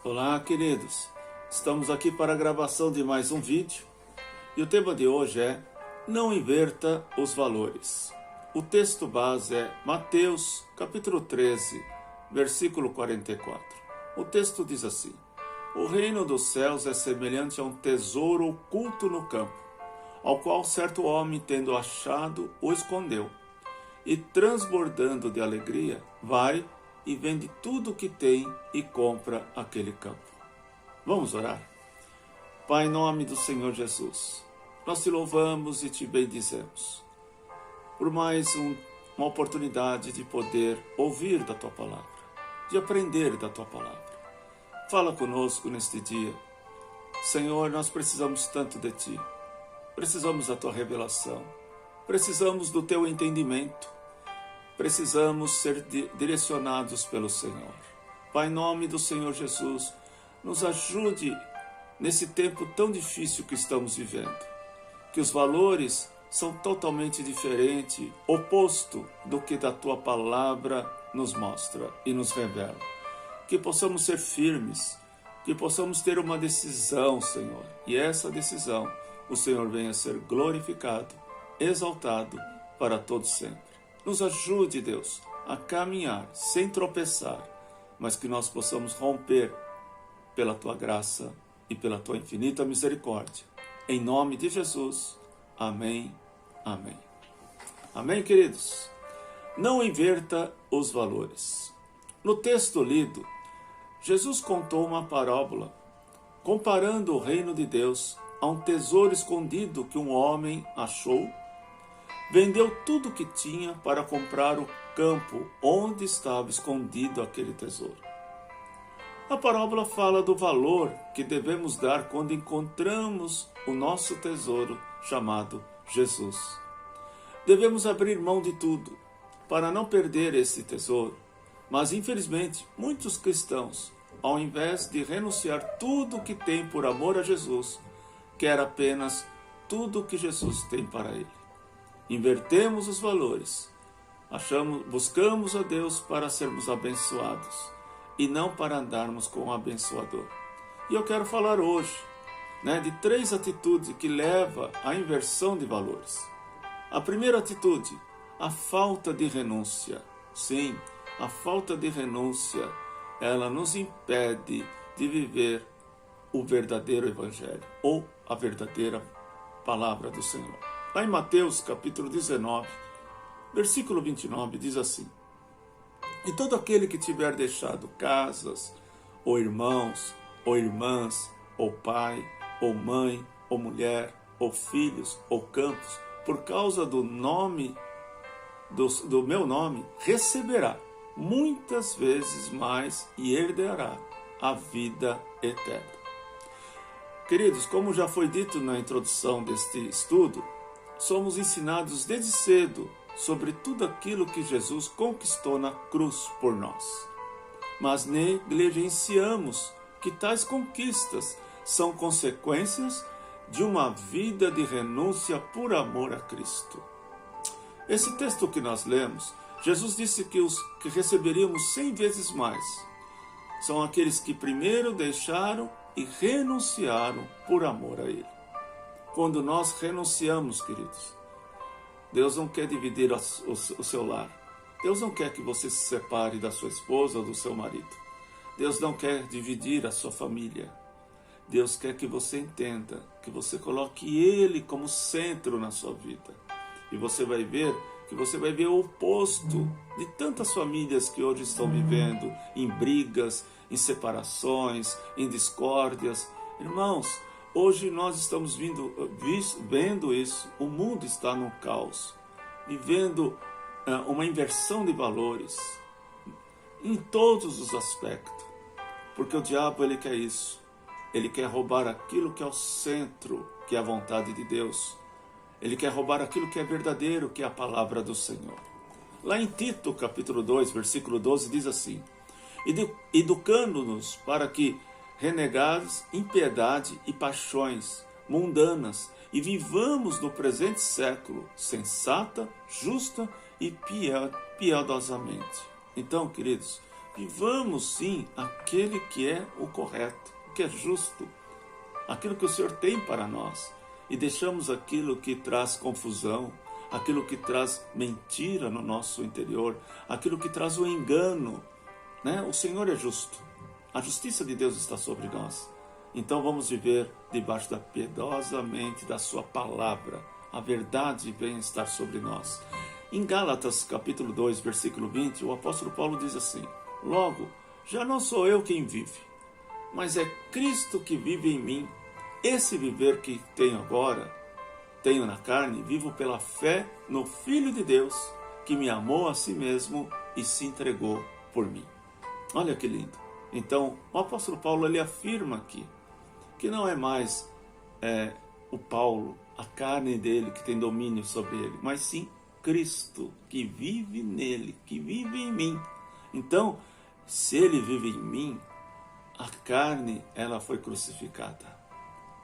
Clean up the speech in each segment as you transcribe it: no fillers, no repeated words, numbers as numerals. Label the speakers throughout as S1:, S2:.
S1: Olá, queridos. Estamos aqui para a gravação de mais um vídeo e o tema de hoje é Não inverta os valores. O texto base é Mateus, capítulo 13, versículo 44. O texto diz assim: O reino dos céus é semelhante a um tesouro oculto no campo, ao qual certo homem, tendo achado, o escondeu, e transbordando de alegria, vai e vende tudo o que tem e compra aquele campo. Vamos orar? Pai, em nome do Senhor Jesus, nós te louvamos e te bendizemos por mais uma oportunidade de poder ouvir da tua palavra, de aprender da tua palavra. Fala conosco neste dia. Senhor, nós precisamos tanto de ti, precisamos da tua revelação, precisamos do teu entendimento, precisamos ser direcionados pelo Senhor. Pai, em nome do Senhor Jesus, nos ajude nesse tempo tão difícil que estamos vivendo, que os valores são totalmente diferentes, oposto do que da tua palavra nos mostra e nos revela. Que possamos ser firmes, que possamos ter uma decisão, Senhor, e essa decisão o Senhor venha ser glorificado, exaltado para todos sempre. Nos ajude, Deus, a caminhar sem tropeçar, mas que nós possamos romper pela tua graça e pela tua infinita misericórdia. Em nome de Jesus. Amém. Amém. Amém, queridos? Não inverta os valores. No texto lido, Jesus contou uma parábola comparando o reino de Deus a um tesouro escondido que um homem achou. Vendeu tudo o que tinha para comprar o campo onde estava escondido aquele tesouro. A parábola fala do valor que devemos dar quando encontramos o nosso tesouro chamado Jesus. Devemos abrir mão de tudo para não perder esse tesouro, mas infelizmente muitos cristãos, ao invés de renunciar tudo o que tem por amor a Jesus, querem apenas tudo o que Jesus tem para ele. Invertemos os valores, buscamos a Deus para sermos abençoados e não para andarmos com o abençoador. E eu quero falar hoje de 3 atitudes que levam à inversão de valores. A primeira atitude, a falta de renúncia. Sim, a falta de renúncia, ela nos impede de viver o verdadeiro evangelho ou a verdadeira palavra do Senhor. Lá em Mateus capítulo 19, versículo 29, diz assim: E todo aquele que tiver deixado casas, ou irmãos, ou irmãs, ou pai, ou mãe, ou mulher, ou filhos, ou campos, por causa do meu nome, receberá muitas vezes mais e herdará a vida eterna. Queridos, como já foi dito na introdução deste estudo, somos ensinados desde cedo sobre tudo aquilo que Jesus conquistou na cruz por nós. Mas negligenciamos que tais conquistas são consequências de uma vida de renúncia por amor a Cristo. Esse texto que nós lemos, Jesus disse que os que receberíamos 100 vezes mais são aqueles que primeiro deixaram e renunciaram por amor a Ele. Quando nós renunciamos, queridos, Deus não quer dividir o seu lar. Deus não quer que você se separe da sua esposa ou do seu marido. Deus não quer dividir a sua família. Deus quer que você entenda, que você coloque Ele como centro na sua vida. E você vai ver o oposto de tantas famílias que hoje estão vivendo em brigas, em separações, em discórdias. Irmãos, hoje nós estamos vendo isso. O mundo está num caos, vivendo uma inversão de valores em todos os aspectos. Porque o diabo, ele quer isso. Ele quer roubar aquilo que é o centro, que é a vontade de Deus. Ele quer roubar aquilo que é verdadeiro, que é a palavra do Senhor. Lá em Tito, capítulo 2, versículo 12, diz assim: Educando-nos para que renegados impiedade e paixões mundanas e vivamos no presente século sensata, justa e piedosamente. Então, queridos, vivamos sim aquele que é o correto, o que é justo, aquilo que o Senhor tem para nós, e deixamos aquilo que traz confusão, aquilo que traz mentira no nosso interior, aquilo que traz o engano, né? O Senhor é justo, a justiça de Deus está sobre nós. Então vamos viver debaixo da piedosa mente da sua palavra. A verdade vem estar sobre nós. Em Gálatas capítulo 2, versículo 20, o apóstolo Paulo diz assim: logo, já não sou eu quem vive, mas é Cristo que vive em mim. Esse viver que tenho agora, tenho na carne, vivo pela fé no Filho de Deus, que me amou a si mesmo e se entregou por mim. Olha que lindo. Então, o apóstolo Paulo, ele afirma aqui que não é mais o Paulo, a carne dele que tem domínio sobre ele, mas sim Cristo que vive nele, que vive em mim. Então, se ele vive em mim, a carne, ela foi crucificada.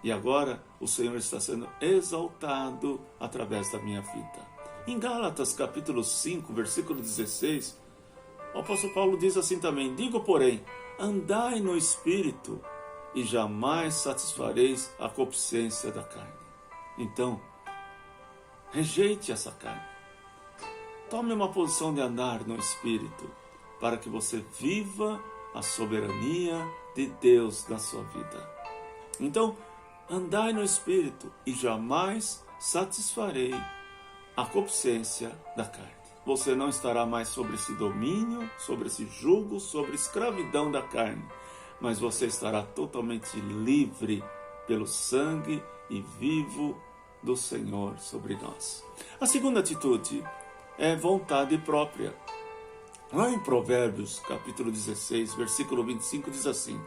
S1: E agora o Senhor está sendo exaltado através da minha vida. Em Gálatas capítulo 5, versículo 16, o apóstolo Paulo diz assim também: digo, porém, andai no Espírito e jamais satisfareis a concupiscência da carne. Então, rejeite essa carne. Tome uma posição de andar no Espírito, para que você viva a soberania de Deus na sua vida. Então, andai no Espírito e jamais satisfarei a concupiscência da carne. Você não estará mais sobre esse domínio, sobre esse jugo, sobre a escravidão da carne, mas você estará totalmente livre pelo sangue e vivo do Senhor sobre nós. A segunda atitude é vontade própria. Lá em Provérbios, capítulo 16, versículo 25, diz assim: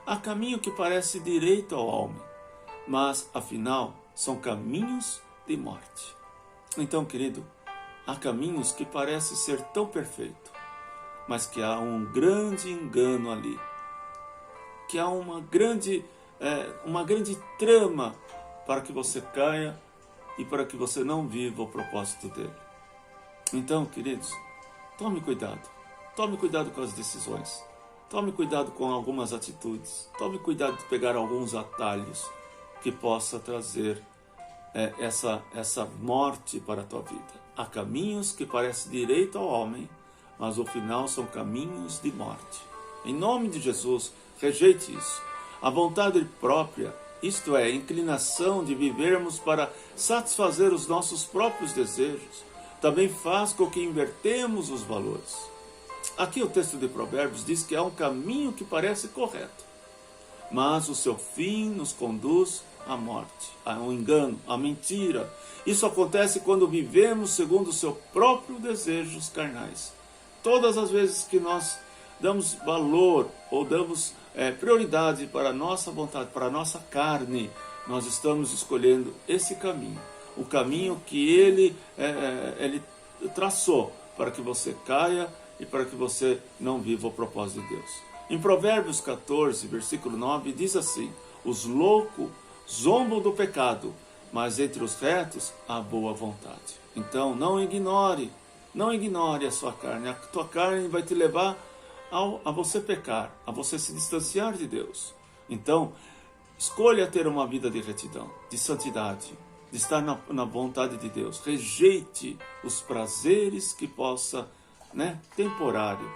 S1: há caminho que parece direito ao homem, mas afinal são caminhos de morte. Então, querido, há caminhos que parecem ser tão perfeitos, mas que há um grande engano ali, que há uma grande trama para que você caia e para que você não viva o propósito dele. Então, queridos, tome cuidado com as decisões, tome cuidado com algumas atitudes, tome cuidado de pegar alguns atalhos que possa trazer essa morte para a tua vida. Há caminhos que parecem direito ao homem, mas o final são caminhos de morte. Em nome de Jesus, rejeite isso. A vontade própria, isto é, a inclinação de vivermos para satisfazer os nossos próprios desejos, também faz com que invertemos os valores. Aqui o texto de Provérbios diz que há um caminho que parece correto, mas o seu fim nos conduz à morte, ao engano, à mentira. Isso acontece quando vivemos segundo o seu próprio desejos carnais. Todas as vezes que nós damos valor ou damos prioridade para a nossa vontade, para a nossa carne, nós estamos escolhendo esse caminho, o caminho que ele traçou para que você caia e para que você não viva o propósito de Deus. Em Provérbios 14, versículo 9, diz assim: os loucos zombam do pecado, mas entre os retos há boa vontade. Então não ignore a sua carne. A tua carne vai te levar a você pecar, a você se distanciar de Deus. Então, escolha ter uma vida de retidão, de santidade, de estar na vontade de Deus. Rejeite os prazeres que possa, temporário,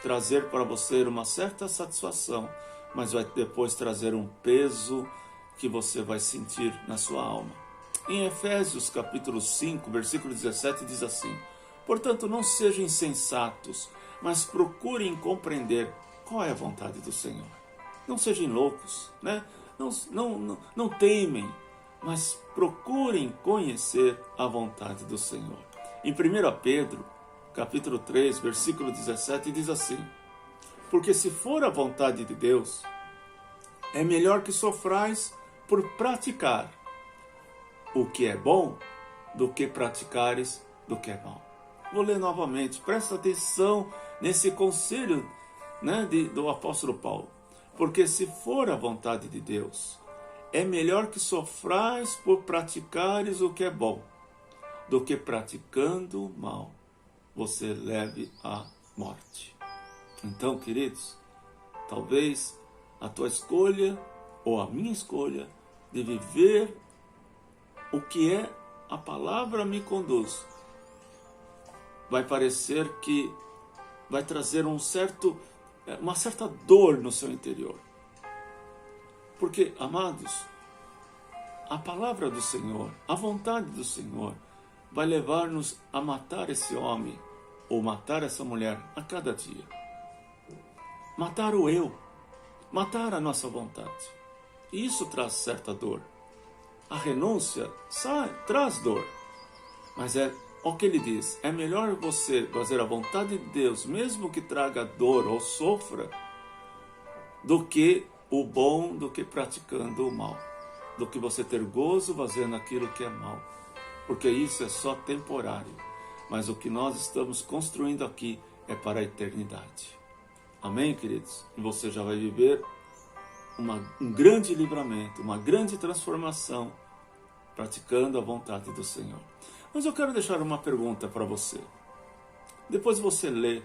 S1: trazer para você uma certa satisfação, mas vai depois trazer um peso que você vai sentir na sua alma. Em Efésios capítulo 5, versículo 17, diz assim: portanto, não sejam insensatos, mas procurem compreender qual é a vontade do Senhor. Não sejam loucos, não teimem, mas procurem conhecer a vontade do Senhor. Em 1 Pedro, capítulo 3, versículo 17, diz assim: porque se for a vontade de Deus, é melhor que sofrais por praticar o que é bom do que praticares do que é mal. Vou ler novamente, presta atenção nesse conselho do apóstolo Paulo. Porque se for a vontade de Deus, é melhor que sofrais por praticares o que é bom, do que praticando o mal, você leve à morte. Então, queridos, talvez a tua escolha ou a minha escolha de viver o que é a palavra me conduz vai parecer que vai trazer uma certa dor no seu interior. Porque, amados, a palavra do Senhor, a vontade do Senhor, vai levar-nos a matar esse homem ou matar essa mulher a cada dia. Matar o eu, matar a nossa vontade. E isso traz certa dor. A renúncia traz dor. Mas é o que ele diz, é melhor você fazer a vontade de Deus, mesmo que traga dor ou sofra, do que o bom, do que praticando o mal. Do que você ter gozo fazendo aquilo que é mal. Porque isso é só temporário. Mas o que nós estamos construindo aqui é para a eternidade. Amém, queridos? E você já vai viver um grande livramento, uma grande transformação, praticando a vontade do Senhor. Mas eu quero deixar uma pergunta para você. Depois você lê,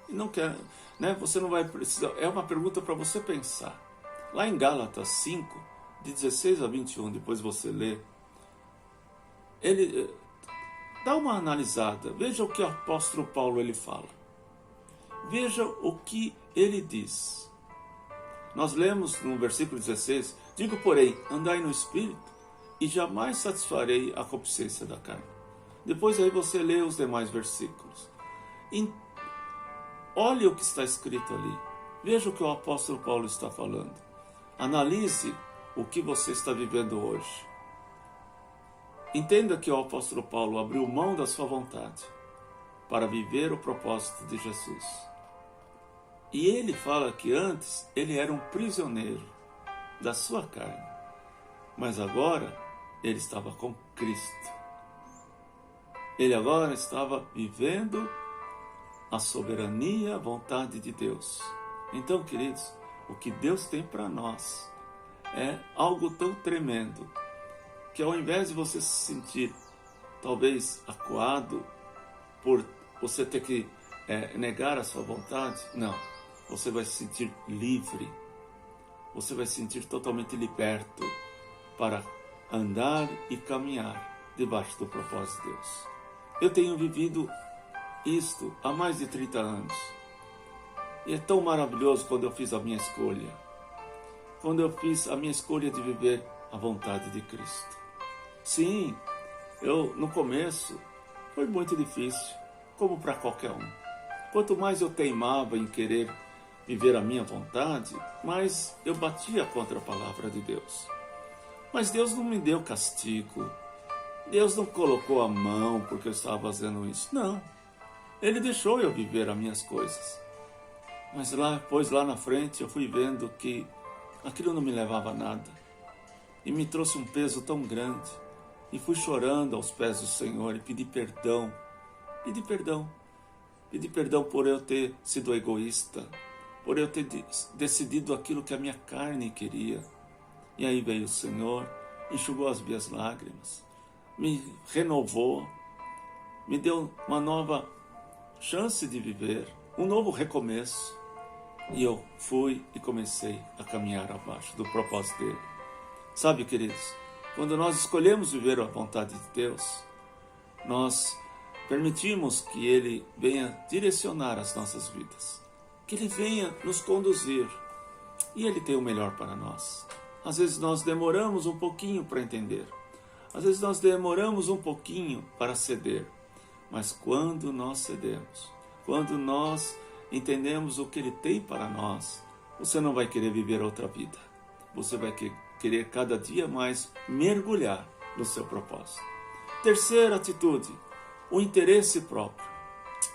S1: e não quer, né? Você não vai precisar, é uma pergunta para você pensar. Lá em Gálatas 5, de 16 a 21, depois você lê, ele dá uma analisada, veja o que o apóstolo Paulo ele fala. Veja o que ele diz. Nós lemos no versículo 16, digo, porém, andai no Espírito, e jamais satisfarei a concupiscência da carne. Depois aí você lê os demais versículos. Olhe o que está escrito ali. Veja o que o apóstolo Paulo está falando. Analise o que você está vivendo hoje. Entenda que o apóstolo Paulo abriu mão da sua vontade para viver o propósito de Jesus. E ele fala que antes ele era um prisioneiro da sua carne, mas agora ele estava com Cristo. Ele agora estava vivendo a soberania, a vontade de Deus. Então, queridos, o que Deus tem para nós é algo tão tremendo, que ao invés de você se sentir talvez acuado por você ter que negar a sua vontade, não. Você vai se sentir livre, você vai se sentir totalmente liberto para andar e caminhar debaixo do propósito de Deus. Eu tenho vivido isto há mais de 30 anos. E é tão maravilhoso quando eu fiz a minha escolha. Quando eu fiz a minha escolha de viver a vontade de Cristo. Sim, no começo foi muito difícil, como para qualquer um. Quanto mais eu teimava em querer viver a minha vontade, mais eu batia contra a palavra de Deus. Mas Deus não me deu castigo. Deus não colocou a mão porque eu estava fazendo isso. Não. Ele deixou eu viver as minhas coisas. Mas depois lá na frente eu fui vendo que aquilo não me levava a nada. E me trouxe um peso tão grande. E fui chorando aos pés do Senhor e pedi perdão. Pedi perdão. Pedi perdão por eu ter sido egoísta. Por eu ter decidido aquilo que a minha carne queria. E aí veio o Senhor, enxugou as minhas lágrimas, me renovou, me deu uma nova chance de viver, um novo recomeço. E eu fui e comecei a caminhar abaixo do propósito dele. Sabe, queridos, quando nós escolhemos viver a vontade de Deus, nós permitimos que Ele venha direcionar as nossas vidas, que Ele venha nos conduzir, e Ele tem o melhor para nós. Às vezes nós demoramos um pouquinho para entender, às vezes nós demoramos um pouquinho para ceder, mas quando nós cedemos, quando nós entendemos o que Ele tem para nós, você não vai querer viver outra vida, você vai querer cada dia mais mergulhar no seu propósito. Terceira atitude, o interesse próprio.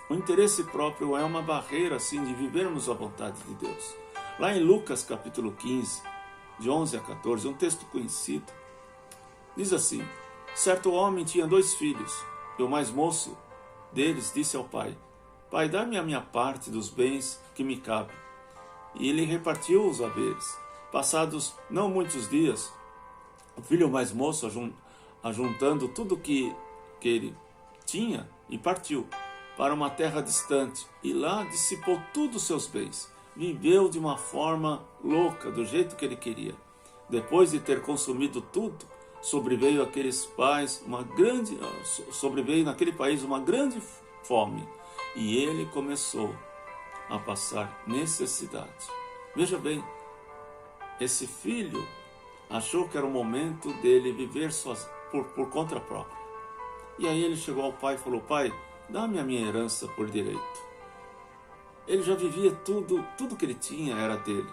S1: O interesse próprio é uma barreira assim de vivermos a vontade de Deus. Lá em Lucas capítulo 15, de 11 a 14, um texto conhecido, diz assim: certo homem tinha 2 filhos, e o mais moço deles disse ao pai: Pai, dá-me a minha parte dos bens que me cabe. E ele repartiu os haveres. Passados não muitos dias, o filho mais moço, ajuntando tudo que ele tinha, e partiu, para uma terra distante e lá dissipou todos os seus bens. Viveu de uma forma louca, do jeito que ele queria. Depois de ter consumido tudo, sobreveio naquele país uma grande fome e ele começou a passar necessidade. Veja bem, esse filho achou que era o momento dele viver por conta própria. E aí ele chegou ao pai e falou: pai, dá-me a minha herança por direito. Ele já vivia tudo que ele tinha era dele.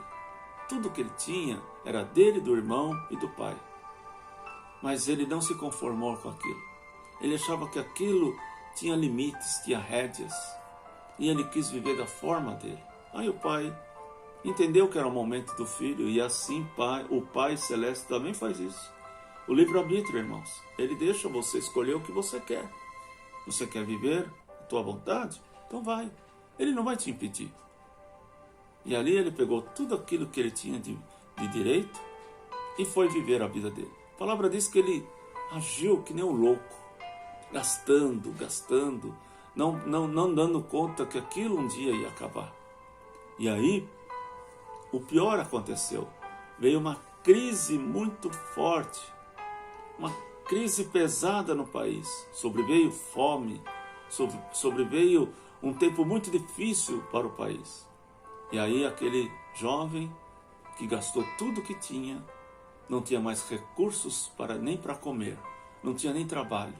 S1: Tudo que ele tinha era dele, do irmão e do pai. Mas ele não se conformou com aquilo. Ele achava que aquilo tinha limites, tinha rédeas. E ele quis viver da forma dele. Aí o pai entendeu que era o momento do filho, e assim o Pai Celeste também faz isso. O livre-arbítrio, irmãos, ele deixa você escolher o que você quer. Você quer viver a tua vontade? Então vai. Ele não vai te impedir. E ali ele pegou tudo aquilo que ele tinha de direito e foi viver a vida dele. A palavra diz que ele agiu que nem um louco, gastando, não dando conta que aquilo um dia ia acabar. E aí, o pior aconteceu. Veio uma crise muito forte, uma crise pesada no país. Sobreveio fome, sobreveio um tempo muito difícil para o país. E aí aquele jovem que gastou tudo que tinha, não tinha mais recursos nem para comer, não tinha nem trabalho.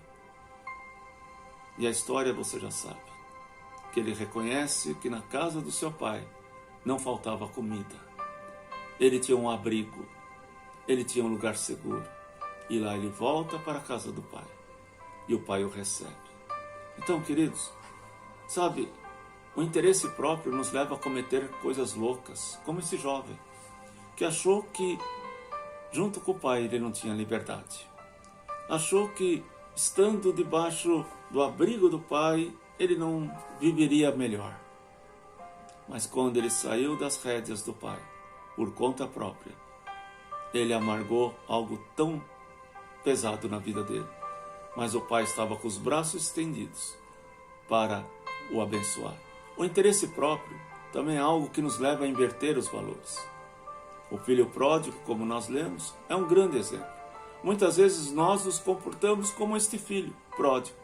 S1: E a história você já sabe, que ele reconhece que na casa do seu pai não faltava comida. Ele tinha um abrigo, ele tinha um lugar seguro. E lá ele volta para a casa do pai. E o pai o recebe. Então, queridos, sabe, o interesse próprio nos leva a cometer coisas loucas, como esse jovem, que achou que, junto com o pai, ele não tinha liberdade. Achou que, estando debaixo do abrigo do pai, ele não viveria melhor. Mas quando ele saiu das rédeas do pai, por conta própria, ele amargou algo tão pesado na vida dele. Mas o pai estava com os braços estendidos para o abençoar. O interesse próprio também é algo que nos leva a inverter os valores. O filho pródigo, como nós lemos, é um grande exemplo. Muitas vezes nós nos comportamos como este filho pródigo,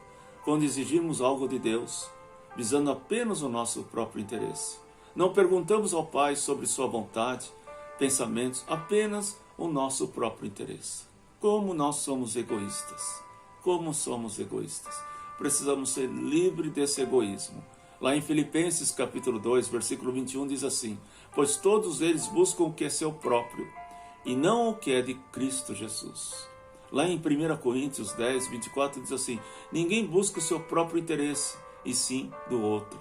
S1: quando exigimos algo de Deus, visando apenas o nosso próprio interesse. Não perguntamos ao Pai sobre sua vontade, pensamentos, apenas o nosso próprio interesse. Como nós somos egoístas. Como somos egoístas. Precisamos ser livres desse egoísmo. Lá em Filipenses capítulo 2, versículo 21 diz assim: pois todos eles buscam o que é seu próprio, e não o que é de Cristo Jesus. Lá em 1 Coríntios 10, 24 diz assim: ninguém busca o seu próprio interesse, e sim do outro.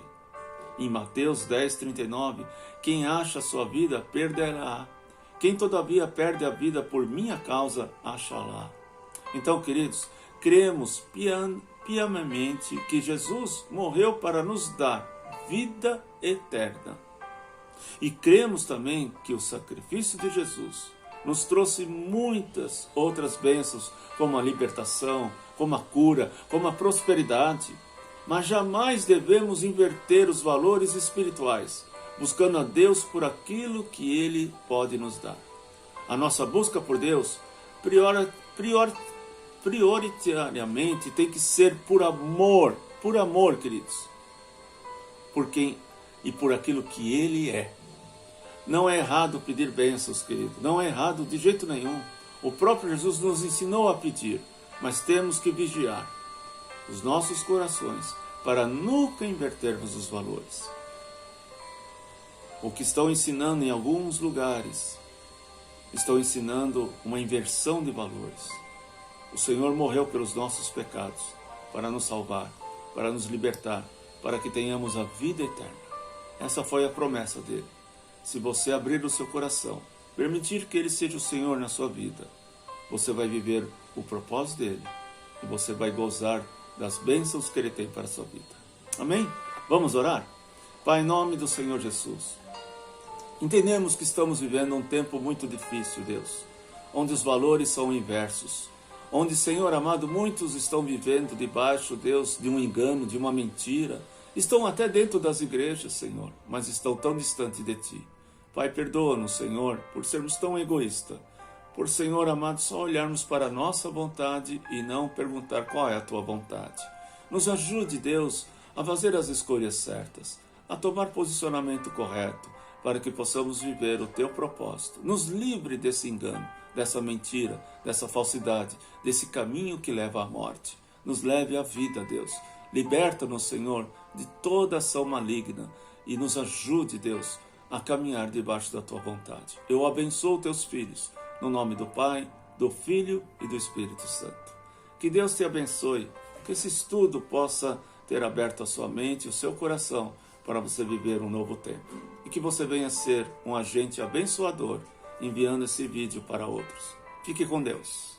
S1: Em Mateus 10, 39, quem acha a sua vida, perderá. Quem todavia perde a vida por minha causa, achará. Então, queridos, cremos piamente que Jesus morreu para nos dar vida eterna. E cremos também que o sacrifício de Jesus nos trouxe muitas outras bênçãos, como a libertação, como a cura, como a prosperidade. Mas jamais devemos inverter os valores espirituais, buscando a Deus por aquilo que Ele pode nos dar. A nossa busca por Deus, prioritariamente, tem que ser por amor, queridos, por quem e por aquilo que Ele é. Não é errado pedir bênçãos, querido, não é errado de jeito nenhum. O próprio Jesus nos ensinou a pedir, mas temos que vigiar os nossos corações para nunca invertermos os valores. O que estão ensinando em alguns lugares, estão ensinando uma inversão de valores. O Senhor morreu pelos nossos pecados, para nos salvar, para nos libertar, para que tenhamos a vida eterna. Essa foi a promessa dele. Se você abrir o seu coração, permitir que Ele seja o Senhor na sua vida, você vai viver o propósito dele e você vai gozar das bênçãos que Ele tem para a sua vida. Amém? Vamos orar? Pai, em nome do Senhor Jesus, entendemos que estamos vivendo um tempo muito difícil, Deus, onde os valores são inversos, onde, Senhor amado, muitos estão vivendo debaixo, Deus, de um engano, de uma mentira, Estão até dentro das igrejas, Senhor, mas estão tão distante de Ti. Pai, perdoa-nos, Senhor, por sermos tão egoístas. Por, Senhor amado, só olharmos para a nossa vontade e não perguntar qual é a Tua vontade. Nos ajude, Deus, a fazer as escolhas certas, a tomar posicionamento correto, para que possamos viver o Teu propósito. Nos livre desse engano, dessa mentira, dessa falsidade, desse caminho que leva à morte. Nos leve à vida, Deus. Liberta-nos, Senhor, de toda ação maligna e nos ajude, Deus, a caminhar debaixo da Tua vontade. Eu abençoo Teus filhos, no nome do Pai, do Filho e do Espírito Santo. Que Deus te abençoe, que esse estudo possa ter aberto a sua mente e o seu coração para você viver um novo tempo. E que você venha ser um agente abençoador, enviando esse vídeo para outros. Fique com Deus.